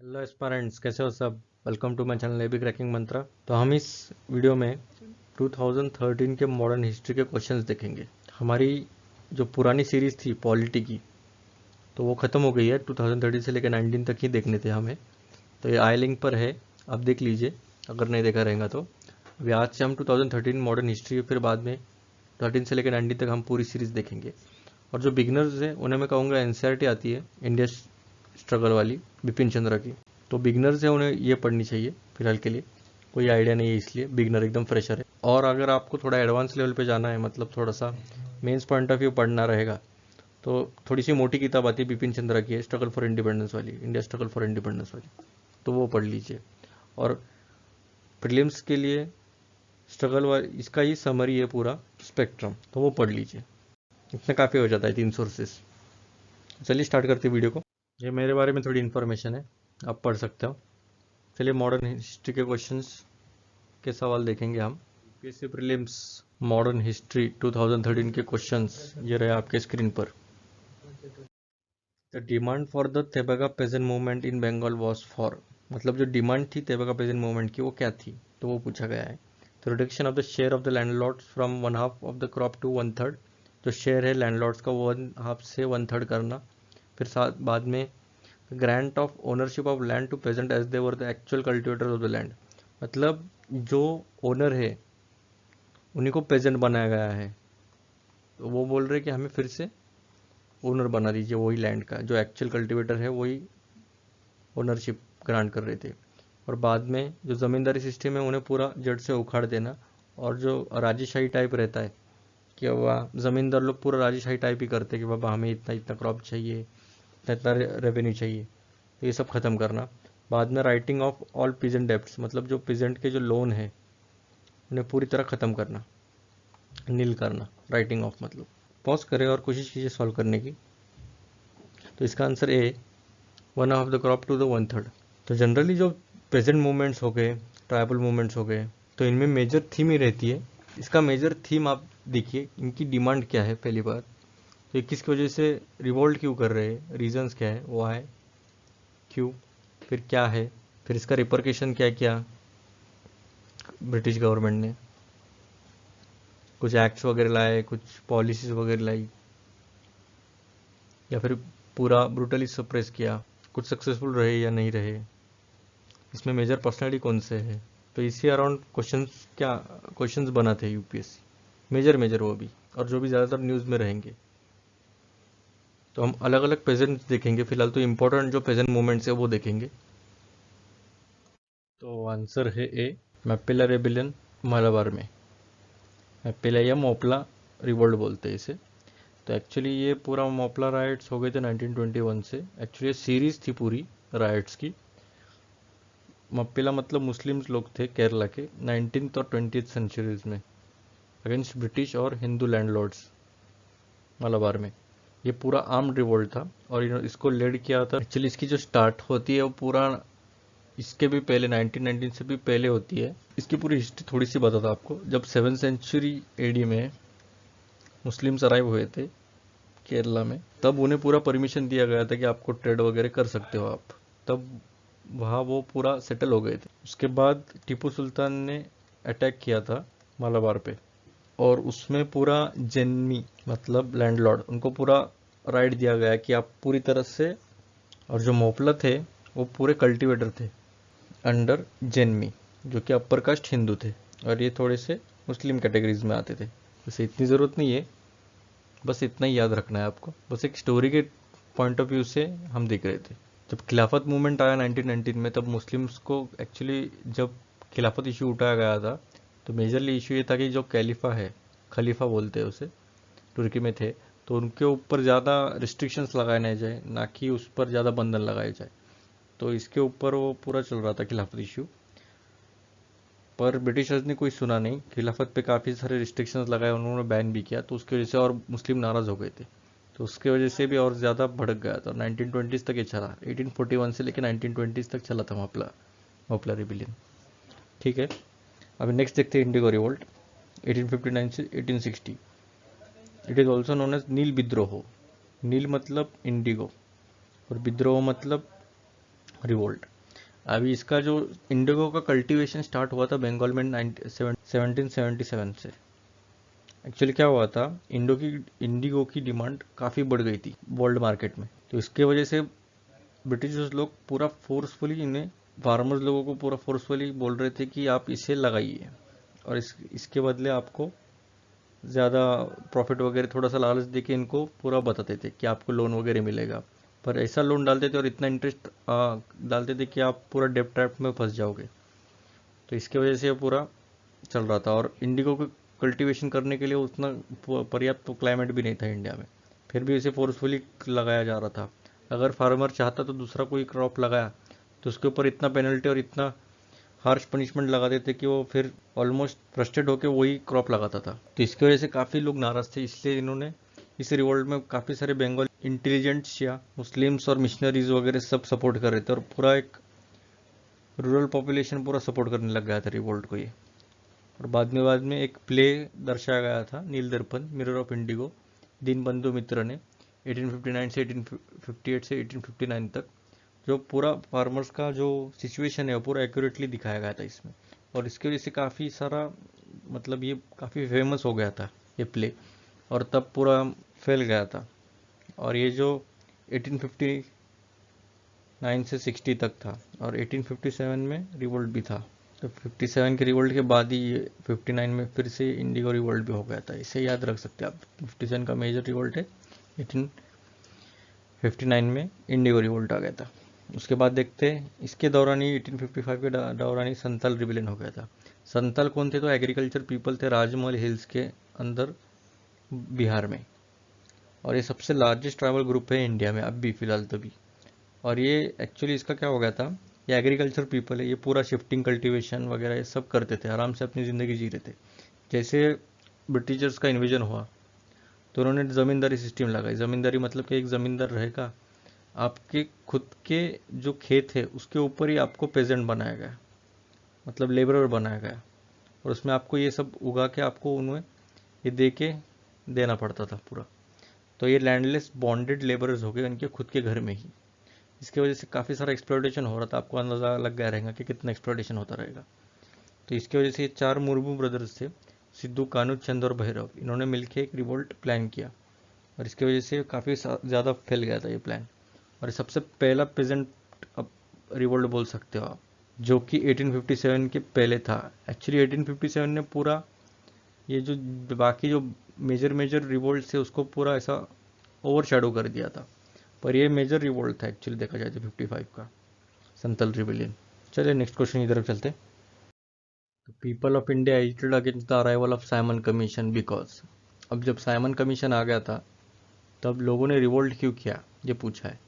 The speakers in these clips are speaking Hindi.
हेलो एस्पारेंट्स, कैसे हो सब। Welcome to my channel AB cracking Mantra. तो हम इस वीडियो में 2013 के मॉडर्न हिस्ट्री के क्वेश्चंस देखेंगे। हमारी जो पुरानी सीरीज थी पॉलिटी की, तो वो ख़त्म हो गई है। 2013 से लेकर 19 तक ही देखने थे हमें। तो ये आई लिंक पर है, आप देख लीजिए अगर नहीं देखा रहेगा तो। अभी आज से हम 2013 मॉडर्न हिस्ट्री, फिर बाद में 13 से लेकर 19 तक हम पूरी सीरीज देखेंगे। और जो बिगनर्स हैं उन्हें मैं कहूँगा एनसीईआरटी आती है, इंडिया स्ट्रगल वाली, बिपिन चंद्रा की। तो बिगनर्स है उन्हें ये पढ़नी चाहिए फिलहाल के लिए। कोई आइडिया नहीं है इसलिए बिगनर एकदम फ्रेशर है। और अगर आपको थोड़ा एडवांस लेवल पे जाना है, मतलब थोड़ा सा मेंस पॉइंट ऑफ व्यू पढ़ना रहेगा, तो थोड़ी सी मोटी किताब आती है बिपिन चंद्रा की है, स्ट्रगल फॉर इंडिपेंडेंस वाली, इंडिया स्ट्रगल फॉर इंडिपेंडेंस वाली, तो वो पढ़ लीजिए। और प्रीलिम्स के लिए स्ट्रगल वाली इसका ही समरी है पूरा स्पेक्ट्रम, तो वो पढ़ लीजिए। इतना काफ़ी हो जाता है 3 सोर्सेस। चलिए स्टार्ट करते हैं वीडियो को। ये मेरे बारे में थोड़ी इन्फॉर्मेशन है, आप पढ़ सकते हो। चलिए मॉडर्न हिस्ट्री के क्वेश्चंस के सवाल देखेंगे हम। यूपीएससी प्रीलिम्स मॉडर्न हिस्ट्री 2013 के क्वेश्चंस ये रहे आपके स्क्रीन पर। The demand for the Tebhaga peasant movement in Bengal was for, मतलब जो डिमांड थी तेबगा पेजेंट मूवमेंट की वो क्या थी, तो वो पूछा गया है। तो reduction of the share of the landlords from 1/2 of the crop to 1/3, जो शेयर है लैंडलॉर्ड्स का 1/2 से 1/3 करना। फिर साथ बाद में grant of ownership of land to peasant as they were the actual cultivator of the land, मतलब जो ओनर है उन्हीं को पेजेंट बनाया गया है। तो वो बोल रहे कि हमें फिर से ओनर बना दीजिए वही लैंड का, जो एक्चुअल कल्टिवेटर है वही ओनरशिप ग्रांट कर रहे थे। और बाद में जो ज़मींदारी सिस्टम है उन्हें पूरा जड़ से उखाड़ देना। और जो राजेशाही टाइप रहता है कि वह ज़मींदार लोग पूरा राजेशाही टाइप ही करते हैं कि बाबा हमें इतना इतना क्रॉप चाहिए, इतना इतना रेवेन्यू चाहिए, तो ये सब खत्म करना। बाद में writing of all peasant debts, मतलब जो पीजेंट के जो लोन है उन्हें पूरी तरह खत्म करना, नील करना। राइटिंग ऑफ मतलब पॉज करें और कोशिश कीजिए सॉल्व करने की। तो इसका answer A, 1/2 the crop to the 1/3। तो जनरली जो प्रेजेंट मूवमेंट्स हो गए, ट्राइबल मूवमेंट्स हो गए, तो इनमें मेजर थीम ही रहती है। इसका मेजर थीम आप देखिए, इनकी डिमांड क्या है पहली बात, तो किसकी वजह से रिवोल्ट क्यों कर रहे हैं, रीजंस क्या है, वो है क्यों, फिर क्या है, फिर इसका रिपरकेशन क्या क्या ब्रिटिश गवर्नमेंट ने कुछ एक्ट्स वगैरह लाए, कुछ पॉलिसीज वगैरह लाई, या फिर पूरा ब्रूटली सप्रेस किया, कुछ सक्सेसफुल रहे या नहीं रहे, इसमें मेजर पर्सनैलिटी कौन से है। तो इसी अराउंड क्वेश्चंस, क्या क्वेश्चंस बनाते हैं यूपीएससी, मेजर मेजर वो भी, और जो भी ज़्यादातर न्यूज़ में रहेंगे। तो हम अलग अलग प्रेजेंट देखेंगे, फिलहाल तो इम्पोर्टेंट जो प्रेजेंट मोमेंट्स है वो देखेंगे। तो आंसर है ए, मैपिला रेबिलियन मालाबार में। मैपिला या मोपला रिवोल्ट बोलते हैं इसे। तो एक्चुअली ये पूरा मोपला राइट्स हो गए थे 1921 से। एक्चुअली सीरीज थी पूरी राइट्स की। मप्पिला मतलब मुस्लिम्स लोग थे केरला के 19th और 20th सेंचुरीज में, अगेंस्ट ब्रिटिश और हिंदू लैंडलॉर्ड्स मलाबार में। ये पूरा आर्म्ड रिवोल्ट था और इसको लीड किया था। एक्चुअली इसकी जो स्टार्ट होती है वो पूरा इसके भी पहले 1919 से भी पहले होती है। इसकी पूरी हिस्ट्री थोड़ी सी बताता आपको। जब 7th सेंचुरी एडी में मुस्लिम्स अराइव हुए थे केरला में, तब उन्हें पूरा परमिशन दिया गया था कि आपको ट्रेड वगैरह कर सकते हो आप। तब वहाँ वो पूरा सेटल हो गए थे। उसके बाद टीपू सुल्तान ने अटैक किया था मालाबार पे, और उसमें पूरा जेन्मी मतलब लैंडलॉर्ड, उनको पूरा राइट दिया गया कि आप पूरी तरह से, और जो मोपला थे वो पूरे कल्टीवेटर थे अंडर जेन्मी, जो कि अपर कास्ट हिंदू थे, और ये थोड़े से मुस्लिम कैटेगरीज में आते थे। वैसे इतनी ज़रूरत नहीं है, बस इतना ही याद रखना है आपको। बस एक स्टोरी के पॉइंट ऑफ व्यू से हम देख रहे थे। जब खिलाफत मूवमेंट आया 1919 में, तब मुस्लिम्स को एक्चुअली, जब खिलाफत इशू उठाया गया था, तो मेजरली इशू ये था कि जो कैलिफा है, खलीफा बोलते हैं उसे, तुर्की में थे, तो उनके ऊपर ज़्यादा रिस्ट्रिक्शंस लगाए नहीं जाए, ना कि उस पर ज़्यादा बंधन लगाए जाए। तो इसके ऊपर वो पूरा चल रहा था खिलाफत इशू। पर ब्रिटिशर्स ने कोई सुना नहीं, खिलाफत पे काफ़ी सारे रिस्ट्रिक्शंस लगाए, उन्होंने बैन भी किया, तो उसकी वजह से और मुस्लिम नाराज़ हो गए थे। तो उसके वजह से भी और ज़्यादा भड़क गया था। 1920s तक ये चला, 1841 से लेकर 1920s तक चला था मोपला मोपला रिबिलियन। ठीक है, अभी नेक्स्ट देखते हैं इंडिगो रिवोल्ट 1859 से 1860। It is also known as नील विद्रोह। नील मतलब इंडिगो, और विद्रोह मतलब रिवोल्ट। अभी इसका जो इंडिगो का कल्टीवेशन स्टार्ट हुआ था बंगाल में 1777 से। एक्चुअली क्या हुआ था, इंडिगो की डिमांड काफ़ी बढ़ गई थी वर्ल्ड मार्केट में, तो इसके वजह से ब्रिटिशर्स लोग पूरा फोर्सफुली इन्हें, फार्मर्स लोगों को पूरा फोर्सफुली बोल रहे थे कि आप इसे लगाइए और इसके बदले आपको ज़्यादा प्रॉफिट वगैरह थोड़ा सा लालच देके इनको पूरा बताते थे कि आपको लोन वगैरह मिलेगा। पर ऐसा लोन डालते थे और इतना इंटरेस्ट डालते थे कि आप पूरा डेब्ट ट्रैप में फंस जाओगे। तो इसके वजह से ये पूरा चल रहा था और इंडिगो को कल्टीवेशन करने के लिए उतना पर्याप्त क्लाइमेट भी नहीं था इंडिया में, फिर भी इसे फोर्सफुली लगाया जा रहा था। अगर फार्मर चाहता तो दूसरा कोई क्रॉप लगाया तो उसके ऊपर इतना पेनल्टी और इतना हार्श पनिशमेंट लगा देते कि वो फिर ऑलमोस्ट फ्रस्ट्रेट होकर वही क्रॉप लगाता था। तो इसकी वजह से काफ़ी लोग नाराज थे, इसलिए इन्होंने इस रिवोल्ट में काफ़ी सारे बंगाल इंटेलिजेंट्स या मुस्लिम्स और मिशनरीज वगैरह सब सपोर्ट कर रहे थे और पूरा एक रूरल पॉपुलेशन पूरा सपोर्ट करने लग गया था रिवोल्ट को ये। और बाद में एक प्ले दर्शाया गया था, नील दर्पण मिरर ऑफ इंडिगो, दीनबंधु मित्र ने 1859 से 1858 से 1859 तक, जो पूरा फार्मर्स का जो सिचुएशन है वो पूरा एक्यूरेटली दिखाया गया था इसमें। और इसकी वजह से काफ़ी सारा, मतलब ये काफ़ी फेमस हो गया था ये प्ले, और तब पूरा फैल गया था। और ये जो 1859 से 60 तक था और 1857 में रिवोल्ट भी था। तो 57 के रिवोल्ट के बाद ही ये 59 में फिर से इंडिगो रिवोल्ट भी हो गया था, इसे याद रख सकते हैं आप। 57 का मेजर रिवोल्ट है, 1859 में इंडिगो रिवोल्ट आ गया था। उसके बाद देखते हैं इसके दौरान ही 1855 के दौरान ही संथाल रिबेलियन हो गया था। संथाल कौन थे, तो एग्रीकल्चर पीपल थे राजमहल हिल्स के अंदर बिहार में, और ये सबसे लार्जेस्ट ट्राइबल ग्रुप है इंडिया में अब भी फिलहाल तभी। और ये एक्चुअली इसका क्या हो गया था, ये एग्रीकल्चर पीपल है, ये पूरा शिफ्टिंग कल्टीवेशन वगैरह ये सब करते थे, आराम से अपनी ज़िंदगी जी रहे थे। जैसे ब्रिटिशर्स का इन्वेजन हुआ तो उन्होंने ज़मींदारी सिस्टम लगाई। ज़मींदारी मतलब कि एक ज़मींदार रहेगा, आपके खुद के जो खेत है उसके ऊपर ही आपको पेजेंट बनाया गया, मतलब लेबरर बनाया गया, और उसमें आपको ये सब उगा के आपको उन्हें ये दे के देना पड़ता था पूरा। तो ये लैंडलेस बॉन्डेड लेबरर्स हो गए उनके खुद के घर में ही। इसकी वजह से काफ़ी सारा एक्सप्लॉयटेशन हो रहा था, आपको अंदाज़ा लग गया रहेगा कि कितना एक्सप्लॉयटेशन होता रहेगा। तो इसकी वजह से ये 4 मुर्मू ब्रदर्स थे, सिद्धू, कानू, चंद और भैरव, इन्होंने मिलकर एक रिवोल्ट प्लान किया और इसकी वजह से काफ़ी ज़्यादा फैल गया था ये प्लान। और सबसे पहला पेजेंट रिवोल्ट बोल सकते हो आप, जो कि 1857 के पहले था। एक्चुअली 1857 ने पूरा ये जो बाकी जो मेजर मेजर रिवोल्ट थे उसको पूरा ऐसा ओवर शेडो कर दिया था, पर ये मेजर रिवोल्ट था एक्चुअली देखा जाए तो 55 का संथाल रिबेलियन। चलिए नेक्स्ट क्वेश्चन की तरफ चलते। तो people of India agitated against the arrival of Simon commission because, अब जब साइमन कमीशन आ गया था तब लोगों ने रिवोल्ट क्यों किया, ये पूछा है।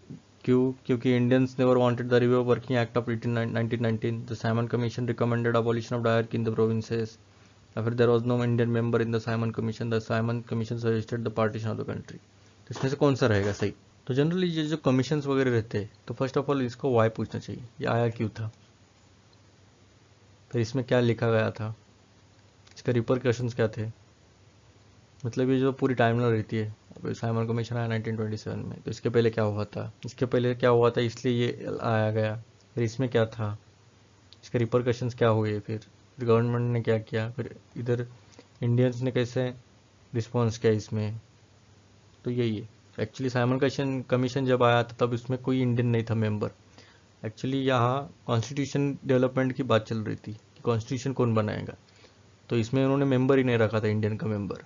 क्यों, क्योंकि Indians never wanted the review of working act of 1919, the Simon Commission recommended abolition of diarchy in the provinces, या फिर there was no Indian member in the Simon Commission, the Simon Commission suggested the partition of the country. तो इसमें से कौन सा रहेगा सही। तो जनरली ये जो कमीशंस वगैरह रहते हैं तो फर्स्ट ऑफ ऑल इसको वाई पूछना चाहिए, ये आया क्यों था, फिर इसमें क्या लिखा गया था, इसके रिपरकशंस क्या थे, मतलब ये जो पूरी टाइमलाइन रहती है। अब साइमन कमीशन आया 1927 में, तो इसके पहले क्या हुआ था, इसके पहले क्या हुआ था इसलिए ये आया गया, फिर इसमें क्या था, इसके रिपरकशंस क्या हुए, फिर गवर्नमेंट ने क्या किया, फिर इधर इंडियंस ने कैसे रिस्पॉन्स किया इसमें। तो यही है एक्चुअली। साइमन कमीशन जब आया था तब इसमें कोई इंडियन नहीं था मेंबर। एक्चुअली यहाँ कॉन्स्टिट्यूशन डेवलपमेंट की बात चल रही थी कि कॉन्स्टिट्यूशन कौन बनाएगा, तो इसमें उन्होंने मेंबर ही नहीं रखा था इंडियन का मेंबर।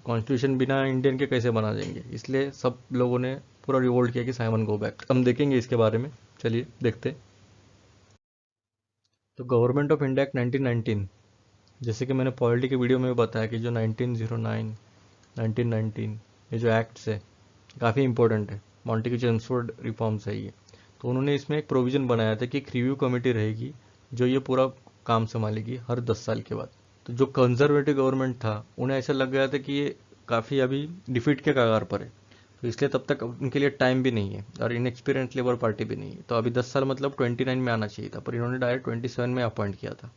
कॉन्स्टिट्यूशन बिना इंडियन के कैसे बना देंगे, इसलिए सब लोगों ने पूरा रिवोल्ट किया कि साइमन गो बैक। हम देखेंगे इसके बारे में, चलिए देखते। तो गवर्नमेंट ऑफ इंडिया एक्ट 1919, जैसे कि मैंने पॉलिटी की वीडियो में बताया कि जो 1909 1919 ये जो एक्ट्स है काफ़ी इंपॉर्टेंट है, मॉन्टेग्यू चेम्सफोर्ड रिफॉर्म्स है ये। तो उन्होंने इसमें एक प्रोविज़न बनाया था कि एक रिव्यू कमेटी रहेगी जो ये पूरा काम संभालेगी हर 10 साल के बाद। तो जो कंजर्वेटिव गवर्नमेंट था उन्हें ऐसा लग गया था कि ये काफ़ी अभी डिफीट के कगार पर है, तो इसलिए तब तक उनके लिए टाइम भी नहीं है और इनएक्सपीरियंस लेबर पार्टी भी नहीं है, तो अभी 10 साल मतलब 29 में आना चाहिए था, पर इन्होंने डायरेक्ट 27 में अपॉइंट किया था।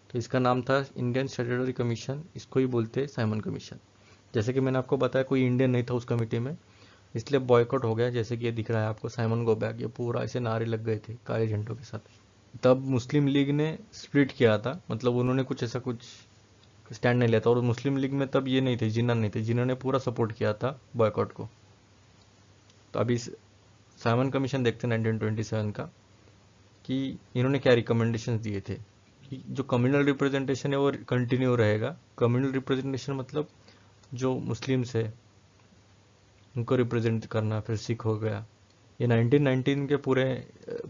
तो इसका नाम था इंडियन स्टैट्यूटरी कमीशन, इसको ही बोलते हैं साइमन कमीशन। जैसे कि मैंने आपको बताया कोई इंडियन नहीं था उस कमेटी में, इसलिए बॉयकॉट हो गया। जैसे कि ये दिख रहा है आपको, साइमन गो बैक, ये पूरा ऐसे नारे लग गए थे काले झंडों के साथ। तब मुस्लिम लीग ने स्प्लिट किया था, मतलब उन्होंने कुछ ऐसा कुछ स्टैंड नहीं लिया था। और मुस्लिम लीग में तब ये नहीं थे, जिन्ना नहीं थे, जिन्होंने पूरा सपोर्ट किया था बॉयकॉट को। तो अभी साइमन कमीशन देखते हैं 1927 का, कि इन्होंने क्या रिकमेंडेशंस दिए थे कि जो कम्युनल रिप्रेजेंटेशन है वो कंटिन्यू रहेगा। कम्युनल रिप्रेजेंटेशन मतलब जो मुस्लिम्स है उनको रिप्रेजेंट करना, फिर सिख हो गया, ये 1919 के पूरे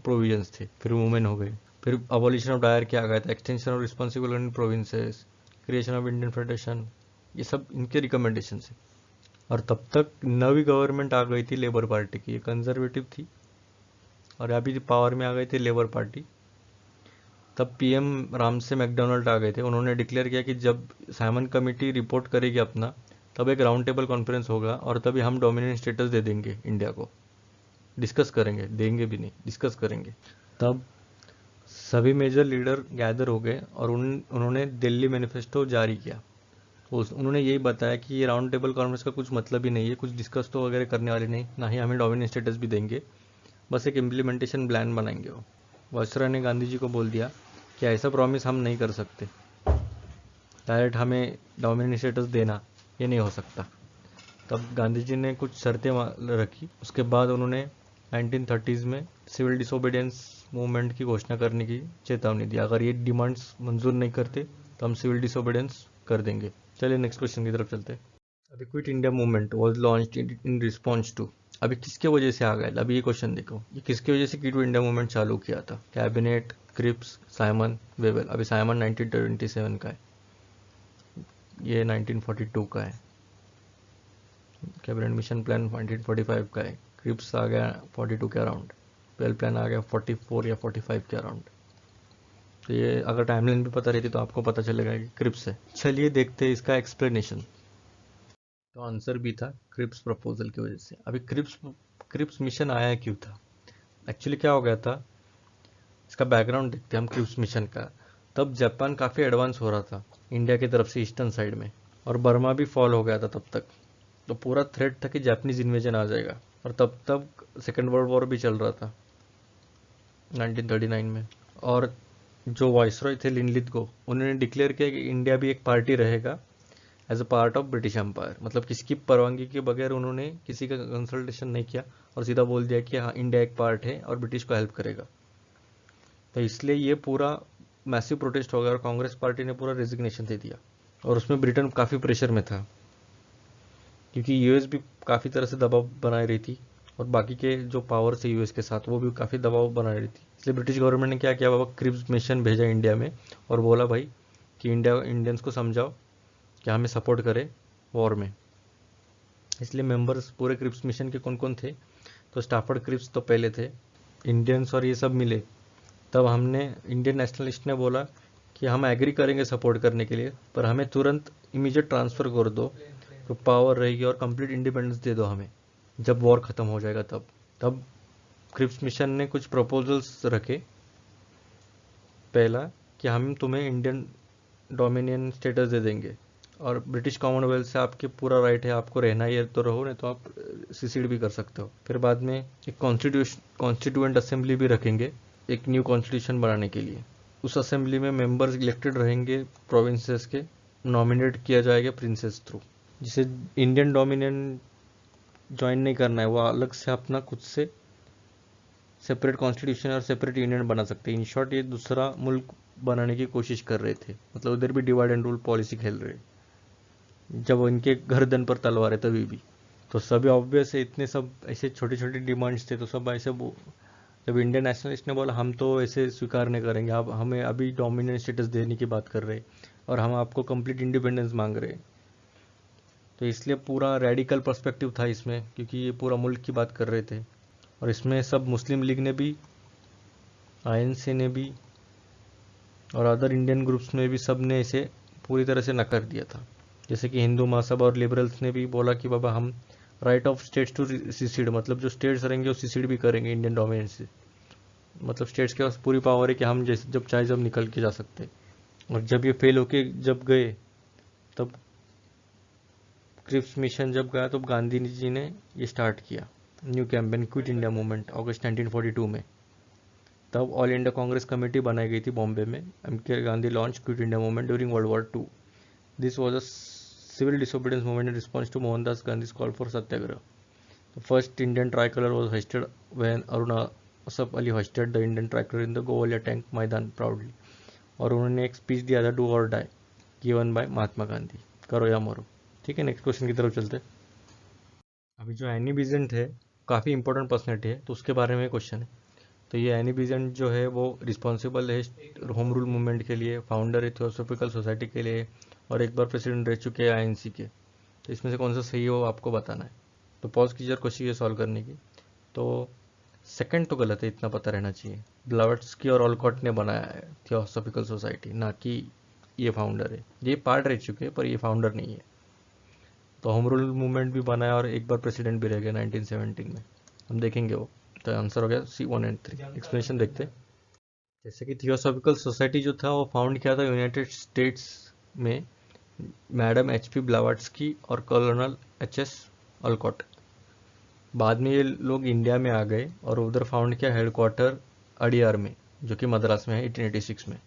प्रोविजंस थे। फिर वुमेन हो गई, फिर अबॉलिशन ऑफ डायर क्या आ गया था, extension of responsible in provinces, creation of Indian federation, ये सब इनके रिकमेंडेशन है। और तब तक नवी गवर्नमेंट आ गई थी लेबर पार्टी की, ये कंजर्वेटिव थी, और अभी पावर में आ गई थी लेबर पार्टी। तब पीएम रामसे मैकडोनाल्ड आ गए थे, उन्होंने डिक्लेयर किया कि जब साइमन कमेटी रिपोर्ट करेगी अपना, तब एक राउंड टेबल कॉन्फ्रेंस होगा और तभी हम डोमिनेंट स्टेटस दे देंगे इंडिया को। डिस्कस करेंगे, देंगे भी नहीं, डिस्कस करेंगे। तब सभी मेजर लीडर गैदर हो गए और उन्होंने दिल्ली मैनिफेस्टो जारी किया। उन्होंने यही बताया कि ये राउंड टेबल कॉन्फ्रेंस का कुछ मतलब ही नहीं है, कुछ डिस्कस तो वगैरह करने वाले नहीं, ना ही हमें डोमिनेंट स्टेटस भी देंगे, बस एक इम्प्लीमेंटेशन प्लान बनाएंगे। वो वायसरॉय ने गांधी जी को बोल दिया कि ऐसा प्रॉमिस हम नहीं कर सकते, डायरेक्ट हमें डोमिनेंट स्टेटस देना ये नहीं हो सकता। तब गांधी जी ने कुछ शर्तें रखी। उसके बाद उन्होंने 1930s में सिविल डिसोबीडियंस मूवमेंट की घोषणा करने की चेतावनी दी, अगर ये डिमांड्स मंजूर नहीं करते तो हम सिविल डिसोबीडियंस कर देंगे। चलिए नेक्स्ट क्वेश्चन की तरफ चलते हैं। अभी Quit India movement was launched in response to, अभी किसके वजह से आ गया, अभी ये क्वेश्चन देखो, ये किसकी वजह से क्विट इंडिया मूवमेंट चालू किया था। Cabinet, Cripps, Simon, Wavell. अभी साइमन 1927 का है, ये 1942 का है। कैबिनेट मिशन प्लान 1945 का है। क्रिप्स आ गया 42 के अराउंड। वेल प्लान आ गया 44 या 45 के अराउंड। तो ये अगर टाइमलाइन भी पता रहती तो आपको पता चलेगा कि क्रिप्स है। चलिए देखते हैं इसका एक्सप्लेनेशन। तो आंसर भी था क्रिप्स प्रपोजल की वजह से। अभी क्रिप्स मिशन आया क्यों था, एक्चुअली क्या हो गया था, इसका बैकग्राउंड देखते हैं हम क्रिप्स मिशन का। तब जापान काफ़ी एडवांस हो रहा था इंडिया की तरफ से ईस्टर्न साइड में, और बर्मा भी फॉल हो गया था तब तक। तो पूरा थ्रेट था कि जापानीज इन्वेजन आ जाएगा। और तब तक सेकेंड वर्ल्ड वॉर भी चल रहा था 1939 में। और जो वाइसरॉय थे लिनलिथगो, उन्होंने डिक्लेयर किया कि इंडिया भी एक पार्टी रहेगा as a part of British empire. मतलब किसकी परवानगी के बगैर उन्होंने किसी का कंसल्टेशन नहीं किया और सीधा बोल दिया कि हाँ इंडिया एक पार्ट है और ब्रिटिश को हेल्प करेगा। तो इसलिए ये पूरा मैसिव प्रोटेस्ट हो गया और कांग्रेस पार्टी ने पूरा रेजिग्नेशन दे दिया। और उसमें ब्रिटेन काफ़ी प्रेशर में था, क्योंकि यूएस भी काफ़ी तरह से दबाव बनाए रही थी, और बाकी के जो पावर से यूएस के साथ वो भी काफ़ी दबाव बना रही थी। इसलिए ब्रिटिश गवर्नमेंट ने क्या किया, बाबा क्रिप्स मिशन भेजा इंडिया में और बोला भाई कि इंडियंस को समझाओ कि हमें सपोर्ट करे वॉर में। इसलिए मेंबर्स पूरे क्रिप्स मिशन के कौन कौन थे, तो स्टाफर्ड क्रिप्स तो पहले थे, इंडियंस और ये सब मिले। तब हमने इंडियन नेशनलिस्ट ने बोला कि हम एग्री करेंगे सपोर्ट करने के लिए, पर हमें तुरंत इमीडिएट ट्रांसफ़र कर दो, तो पावर रहेगी और कंप्लीट इंडिपेंडेंस दे दो हमें जब वॉर ख़त्म हो जाएगा। तब क्रिप्स मिशन ने कुछ प्रपोजल्स रखे। पहला कि हम तुम्हें इंडियन डोमिनियन स्टेटस दे देंगे, और ब्रिटिश कॉमनवेल्थ से आपके पूरा राइट है, आपको रहना ही है तो रहो, नहीं तो आप सिसीड भी कर सकते हो। फिर बाद में एक कॉन्स्टिट्यूएंट असेंबली भी रखेंगे एक न्यू कॉन्स्टिट्यूशन बनाने के लिए। उस असेंबली में मेंबर्स इलेक्टेड रहेंगे प्रोविंसेस के, नॉमिनेट किया जाएगा प्रिंसेस थ्रू। जिसे इंडियन डोमिनियन ज्वाइन नहीं करना है वो अलग से अपना खुद से सेपरेट कॉन्स्टिट्यूशन और सेपरेट यूनियन बना सकते हैं। इन शॉर्ट ये दूसरा मुल्क बनाने की कोशिश कर रहे थे, मतलब उधर भी डिवाइड एंड रूल पॉलिसी खेल रहे, जब इनके गर्दन पर तलवार है तभी भी। तो सभी ऑब्वियस है, इतने सब ऐसे छोटे छोटे डिमांड्स थे, तो सब ऐसे जब इंडियन नेशनलिस्ट ने बोला हम तो ऐसे स्वीकार नहीं करेंगे, आप हमें अभी डोमिनेंट स्टेटस देने की बात कर रहे हैं और हम आपको कंप्लीट इंडिपेंडेंस मांग रहे हैं। तो इसलिए पूरा रेडिकल पर्सपेक्टिव था इसमें, क्योंकि ये पूरा मुल्क की बात कर रहे थे। और इसमें सब मुस्लिम लीग ने भी, आईएनसी ने भी और अदर इंडियन ग्रुप्स ने भी, सब ने इसे पूरी तरह से नकार दिया था। जैसे कि हिंदू महासभा और लिबरल्स ने भी बोला कि बाबा हम right of states to secede, मतलब जो स्टेट्स रहेंगे वो सिसीड भी करेंगे इंडियन डोमिनेंस से। मतलब स्टेट्स के पास पूरी पावर है कि हम जैसे जब चाहे जब निकल के जा सकते। और जब ये फेल होके जब गए, तब क्रिप्स मिशन जब गया तो गांधी जी ने ये स्टार्ट किया new campaign quit India movement अगस्त 1942 में। तब ऑल इंडिया कांग्रेस कमेटी बनाई गई थी बॉम्बे में। M K Gandhi launch quit India movement during world war two. This was a civil disobedience movement in response to Mohandas गांधी's call for satyagraha. The first Indian tricolor was hoisted when Aruna Asaf Ali hoisted the Indian tricolor in the Gowalia Tank Maidan proudly। और उन्होंने एक स्पीच दिया था डू और die given by Mahatma Gandhi, करो या मरो। ठीक है, नेक्स्ट क्वेश्चन की तरफ चलते हैं। अभी जो एनी बेसेंट है काफ़ी इंपॉर्टेंट पर्सनैलिटी है, तो उसके बारे में क्वेश्चन है। तो ये एनी बेसेंट जो है वो रिस्पॉन्सिबल है होम रूल मूवमेंट के लिए, फाउंडर है थियोसॉफिकल सोसाइटी के लिए, और एक बार प्रेसिडेंट रह चुके हैं आईएनसी के। तो इसमें से कौन सा सही हो आपको बताना है। तो पॉज कीजिए और कोशिश सॉल्व करने की। तो सेकंड तो गलत है, इतना पता रहना चाहिए। ब्लावट्स्की और ऑलकॉट ने बनाया है थियोसॉफिकल सोसाइटी, ना कि ये फाउंडर है। ये पार्ट रह चुके हैं पर ये फाउंडर नहीं है। तो होम रूल मूवमेंट भी बनाया और एक बार प्रेसिडेंट भी रह गया 1917 में, हम देखेंगे वो। तो आंसर हो गया सी 1 एंड 3। एक्सप्लेनेशन देखते हैं। जैसे कि थियोसॉफिकल सोसाइटी जो था वो फाउंड किया था यूनाइटेड स्टेट्स में मैडम HP ब्लावट्स्की और कर्नल HS ऑलकॉट। बाद में ये लोग इंडिया में आ गए और उधर फाउंड किया हेडक्वार्टर अडियार में, जो कि मद्रास में है 1886 में।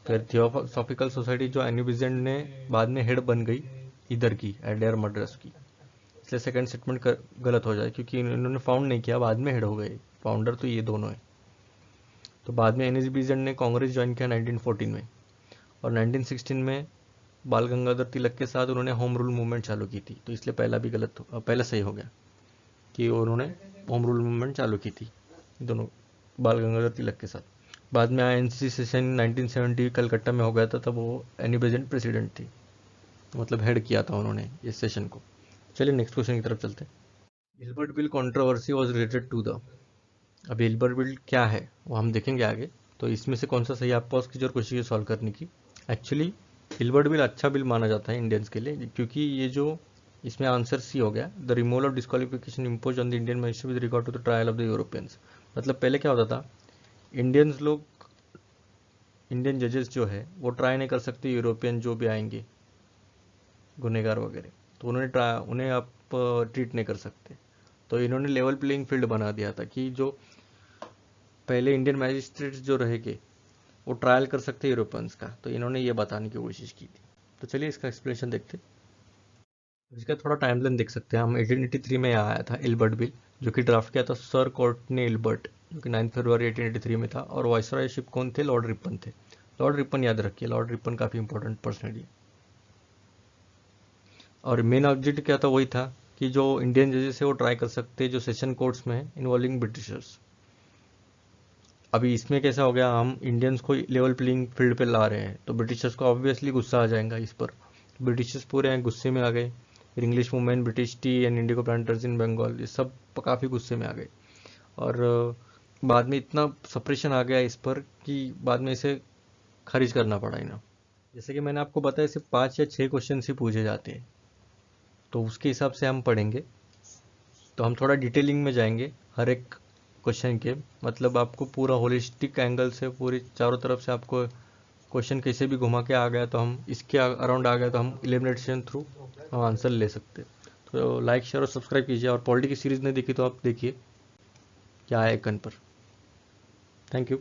फिर थियोसॉफिकल सोसाइटी जो एनी बेसेंट ने बाद में हेड बन गई इधर की अडियार मद्रास की, इसलिए सेकंड स्टेटमेंट गलत हो जाए क्योंकि इन्होंने फाउंड नहीं किया, बाद में हेड हो गए। फाउंडर तो ये दोनों है। तो बाद में एनी बेसेंट ने कांग्रेस ज्वाइन किया 1914 में, और 1916 में बाल गंगाधर तिलक के साथ उन्होंने होम रूल मूवमेंट चालू की थी। तो इसलिए पहला सही हो गया कि उन्होंने होम रूल मूवमेंट चालू की थी दोनों बाल गंगाधर तिलक के साथ। बाद में आईएनसी सेशन 1970 कलकत्ता में हो गया था, तब वो एनी बेसेंट प्रेसिडेंट थी, मतलब हेड किया था उन्होंने इस सेशन को। चलिए नेक्स्ट क्वेश्चन की तरफ चलते हैं। Ilbert bill controversy was related to the. अब हिल्बर्ट बिल क्या है वो हम देखेंगे आगे। तो इसमें से कौन सा सही आप पॉज कीजिए और कोशिश सॉल्व करने की। एक्चुअली हिल्बर्ट बिल अच्छा बिल माना जाता है इंडियंस के लिए, क्योंकि ये जो इसमें आंसर सी हो गया, the removal of disqualification impose on the Indian magistrate with regard to the trial of the Europeans. मतलब पहले क्या होता था, इंडियन जजेस जो है वो ट्राई नहीं कर सकते यूरोपियन जो भी आएंगे गुनहगार वगैरह, तो उन्हें आप ट्रीट नहीं कर सकते। तो इन्होंने लेवल प्लेइंग फील्ड बना दिया था कि जो पहले इंडियन मैजिस्ट्रेट्स जो रहेंगे वो ट्रायल कर सकते यूरोपियंस का, तो इन्होंने ये बताने की कोशिश की थी। तो चलिए इसका एक्सप्लेनेशन देखते हैं। इसका थोड़ा टाइमलाइन देख सकते हैं हम। 1883 में आया था इल्बर्ट बिल, जो कि ड्राफ्ट किया था सर कोर्टनी इल्बर्ट, जो कि 9 फरवरी 1883 में था। और वाइसरॉयशिप कौन थे, लॉर्ड रिपन थे। लॉर्ड रिपन याद रखिए, लॉर्ड रिपन काफ़ी इंपॉर्टेंट पर्सनैलिटी। और मेन ऑब्जेक्ट क्या था, वही था कि जो इंडियन जजेस है वो ट्राई कर सकते हैं जो सेशन कोर्ट्स में है इन्वॉल्विंग ब्रिटिशर्स। अभी इसमें कैसा हो गया, हम इंडियंस को लेवल प्लेइंग फील्ड पे ला रहे हैं, तो ब्रिटिशर्स को ऑब्वियसली गुस्सा आ जाएगा इस पर। ब्रिटिशर्स पूरे गुस्से में आ गए। फिर English movement, British tea and indigo planters in Bengal, ये सब काफ़ी गुस्से में आ गए। और बाद में इतना सप्रेशन आ गया इस पर कि बाद में इसे खारिज करना पड़ा इन्हें। जैसे कि मैंने आपको बताया सिर्फ 5 या 6 क्वेश्चन ही पूछे जाते हैं, तो उसके हिसाब से हम पढ़ेंगे। तो हम थोड़ा डिटेलिंग में जाएंगे हर एक क्वेश्चन के, मतलब आपको पूरा होलिस्टिक एंगल से पूरी चारों तरफ से आपको क्वेश्चन कैसे भी घुमा के आ गया तो हम इसके अराउंड आ गया तो हम एलिमिनेशन थ्रू हम आंसर ले सकते हैं। तो लाइक शेयर और सब्सक्राइब कीजिए, और पॉलिटी की सीरीज़ नहीं देखी तो आप देखिए क्या है आइकन पर। Thank you.